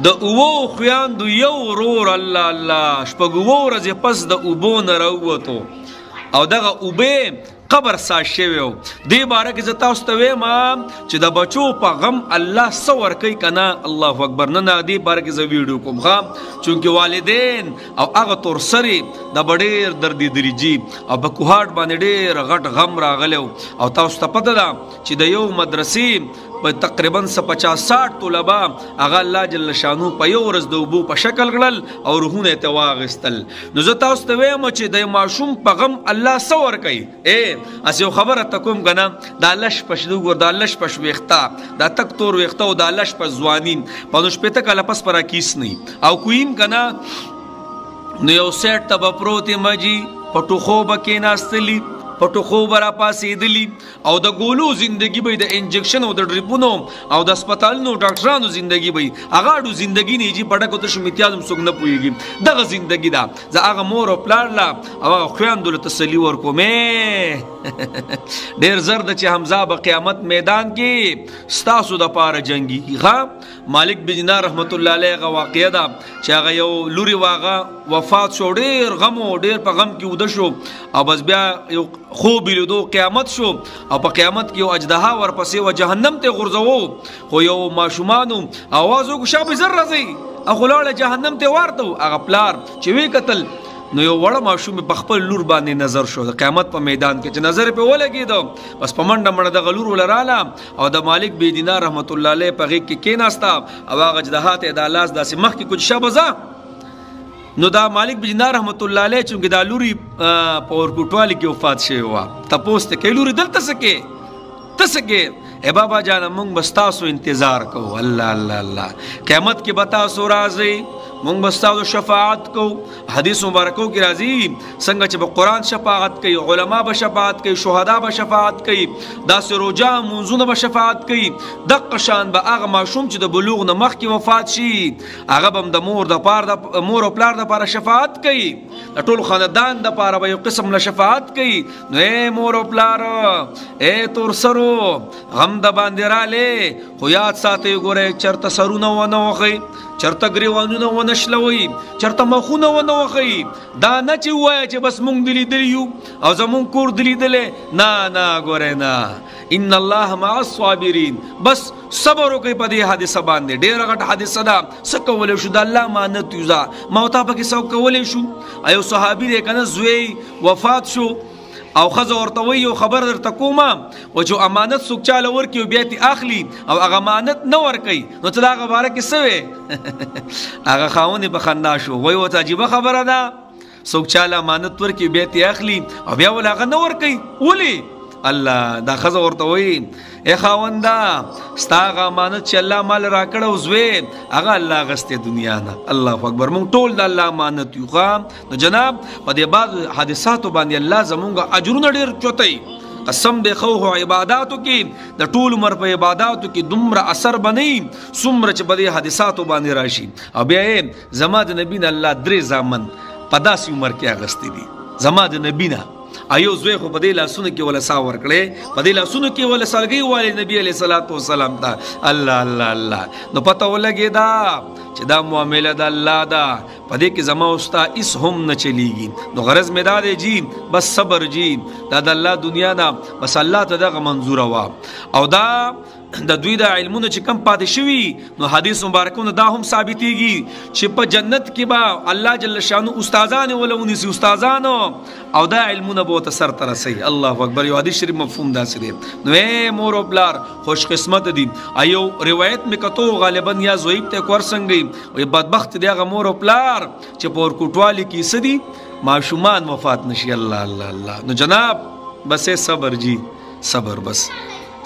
د اوو خویاندو یو ورور الله الله شپږ اوو ورځې پس د اوبو نه راووتو او دغه اوبه قبر ساز شوی و. دې باره کې زه تاسو ته وایم چې د بچو په غم الله څه ورکوي که نه. الله اکبر. نه نه دې باره کې زه ویډیو کوم ښه، چونکې والدین او هغه تورسرې دا به ډېر دردېدلي جي او په کوهاټ باندې ډېر غټ غم راغلی او تاسو ته پته ده چې د یو مدرسې تقریبا 50-60 طلبا هغه الله جل شانو په یو ورځ د اوبو په شکل کړل او روحونه یې ته واخیستل. نو زه تاسو ته وایم چې د ماشوم په غم الله څه ورکوي. اسې یو خبره ته کوم که نه، دا لش پش وګور، دا لش پش ویښته، دا تک تور ویښته او دا لش پش ځواني په نو شپېته کاله پس په راکیس نه او کویم که نه، نو یو سیټ ته به پروت مجي په ټوخو به کېناستلي، په ټوخو به راپاڅېدلي او د ګولو زندګي به د انجکشن او د ډریپونو او د هسپتالونو ډاکټرانو زندګي به هغه اډو زندګي نه جي په ډکو تشو میتیازم څوک نه پوهېږي. دغه زندګي ده. زه هغه مور او پلار له او هغه خویندو له تسلي ورکوم. ډېر زر ده چې حمزه به قیامت میدان کې ستاسو دپاره جنګېږي. ښه، مالک بن دینار رحمت الله علیه هغه واقعه ده چې هغه یو لوري واغه وفات شو، ډېر غم و ډېر په غم کې اوده شو او بس بیا یو خوب لیدو قیامت شو او په قیامت کې یو اجدها ورپسې و جهنم ته غورځوو، خو یو ماشومانو اواز وکړو شابه زر راځئ اخو لاړه جهنم ته ورته. هغه پلار چې وی کتل نو یو وړه ماشوم په خپل لور باندې نظر شو د قیامت په میدان کې چې نظر په ولګېدو، بس په منډه منډه دغه لور ولراله او د مالک بن دینار رحمت الله علیه په غېږ کې کېناسته او هغه اجدها ته د لاس داسې مخکې کړ چې شابه ځه. نو دا مالک بن دینار رحمت الله علیه چونکې دا لوري په ورکوټوالي کې وفات شوې وه، تپوس ته کوي لوري دلته څه کې ته څه کې؟ ای بابا جانه موږ به ستاسو انتظار کوو. الله الله الله. قیامت کې به تاسو راځئ، مونږ به ستاسو شفاعت کوو. حدیث مبارکو کې راځي څنګه چې به قرآن شفاعت کوي، علما به شفاعت کوي، شهدا به شفاعت کوي، داسې روژه منځونه به شفاعت کوي. دقه شان به هغه ماشوم چې د بلوغ نه مخکې وفات شي هغه به هم د مور او پلار دپاره شفاعت کوي، د ټول خاندان دپاره به یو قسم له شفاعت کوي. نو ای مور او پلار، ای تورسرو، غم د باندې رالی خو یاد ساتئ ګورئ چېرته سرونه ونه وخئ، چېرته ګریوانونه ونه شلوئ، چېرته مخونه ونه وخئ. دا نه چې ووایه چې بس موږ دې لیدلي یو او زموږ کور دې لیدلی. نه نه ګورئ نه، ان الله مع الصابرین. بس صبر وکئ په دې حادثه باندې، ډېره غټه حادثه ده. څه کولی شو؟ د الله امانت یو ځه ما تا پکې څه کولی شو؟ یو صحابي دی که نه زوی وفات شو او ښځه ورته وایي یو خبر درته کومه و چې امانت څوک چاله ورکړي او بیا ترې اخلي او هغه امانت نه ورکوي نو ته د هغه باره کې څه وې؟ هغه خاوند یې په خندا شو، وایي ورته عجیبه خبره ده څوک چاله امانت ورکړي بیا ترې اخلي او بیا ول هغه نه ورکوي. ولې؟ الله. دا ښځه ورته وایي ای خاونده ستا هغه امانت چې الله مال راکړه او زوی هغه الله اخیستی دنیا نه. الله اکبر. موږ ټول د الله امانت یو. نو جناب په دې بعض حادثاتو باندې الله زمونږ اجرونه ډېر چوتوي. قسم دی خو عباداتو کې د ټول عمر په عباداتو کې دومره اثر بنئ څومره چې په دې حادثاتو باندې راشي. او بیا یې زما د نبي نه الله 3 زامن په داسې عمر کې اخیستی دي. زما د نبي نه ایو زوی خو په دې لاسونو کې ولا سا ورکړې، په دې لاسونو کې ولا سلګۍ والی نبی علیه الصلاۃ والسلام ته. الله الله الله. نو پته ولګېده چې دا معامله د الله ده، په دې کې زما او ستا هېڅ هم نه چلیږي. نو غرض مې دا دی جی بس صبر جی، دا د الله دنیا ده، بس الله ته دغه منظوره وه. او دا د دوی د علمونو چې کم پاتې شوي نو حدیث مبارکونه دا هم ثابتېږي چې په جنت کې به الله جل شانو استادان وله ونیسي، استادانو او دا علمونه به ورته سر ته رسوي. الله اکبر. یو حدیث شریف مفهوم داسې دی. نو ای مور او پلار خوش قسمت دي. ایو روایت مې کتو غالبا یا زویب ته کورسنګي وي بدبخت دی هغه مور او پلار چې په ورکوټوالي کې څه دي ماشومان وفات نشي. الله الله الله. نو جناب بس صبر جی، صبر. بس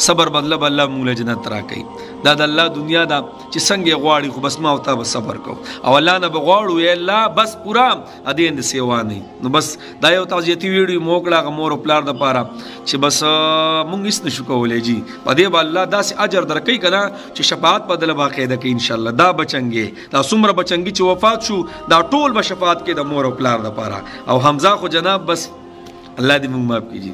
صبر بدله به الله موږ له جنت راکوي. دا د الله دنیا ده چې څنګه یې غواړي خو بس ما او تا به صبر کوو او الله نه به غواړو یا الله بس پوره ادې د سیوا نه. نو بس دا یو تعزیتي ویډیو مو وکړه هغه مور او پلار دپاره چې بس موږ هېڅ نشو کولی جي په دې به الله داسې اجر درکوي که نه چې شفاعت به دله باقاعده کوي انشاءالله. دا بچنګې دا څومره بچنګي چې وفات شو دا ټول به شفاعت کوي د مور او پلار دپاره. او حمزه خو جناب بس الله دې موږ معاف کړي.